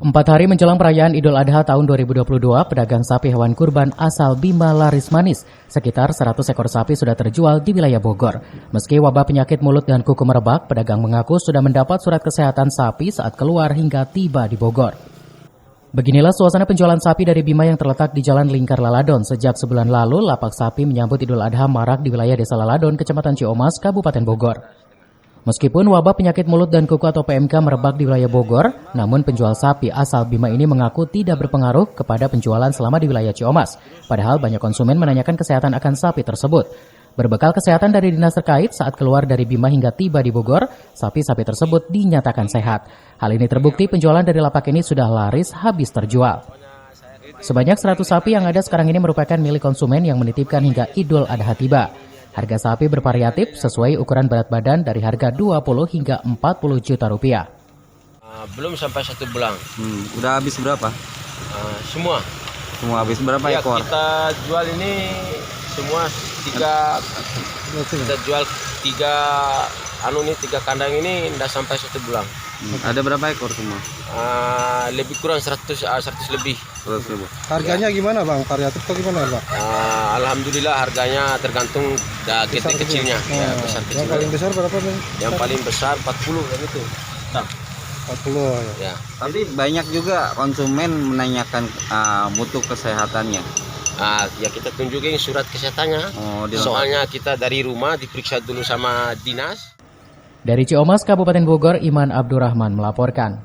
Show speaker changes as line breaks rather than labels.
4 hari menjelang perayaan Idul Adha tahun 2022, pedagang sapi hewan kurban asal Bima laris manis. Sekitar 100 ekor sapi sudah terjual di wilayah Bogor. Meski wabah penyakit mulut dan kuku merebak, pedagang mengaku sudah mendapat surat kesehatan sapi saat keluar hingga tiba di Bogor. Beginilah suasana penjualan sapi dari Bima yang terletak di Jalan Lingkar Laladon. Sejak sebulan lalu, lapak sapi menyambut Idul Adha marak di wilayah Desa Laladon, Kecamatan Ciomas, Kabupaten Bogor. Meskipun wabah penyakit mulut dan kuku atau PMK merebak di wilayah Bogor, namun penjual sapi asal Bima ini mengaku tidak berpengaruh kepada penjualan selama di wilayah Ciomas. Padahal banyak konsumen menanyakan kesehatan akan sapi tersebut. Berbekal kesehatan dari dinas terkait, saat keluar dari Bima hingga tiba di Bogor, sapi-sapi tersebut dinyatakan sehat. Hal ini terbukti penjualan dari lapak ini sudah laris habis terjual. Sebanyak 100 sapi yang ada sekarang ini merupakan milik konsumen yang menitipkan hingga Idul Adha tiba. Harga sapi bervariatif sesuai ukuran berat badan dari harga 20 hingga 40 juta rupiah.
Belum sampai 1 bulan.
Udah habis berapa?
Semua.
Semua habis berapa
Ya,
ekor?
kita jual ini semua kita jual tiga kandang ini tidak sampai 1 bulan.
Ada berapa ekor semua?
Lebih kurang 100 lebih.
100 ribu.
Harganya gimana bang? Variatif atau gimana bang?
Alhamdulillah harganya tergantung gede kecilnya. Ya, besar
Yang
kecilnya.
paling besar berapa bang?
Yang paling besar 40 kan itu.
40 ya.
Ya.
Tapi banyak juga konsumen menanyakan mutu kesehatannya.
Ya kita tunjukin surat kesehatannya. Soalnya kita dari rumah diperiksa dulu sama dinas.
Dari Ciomas, Kabupaten Bogor, Iman Abdurrahman melaporkan.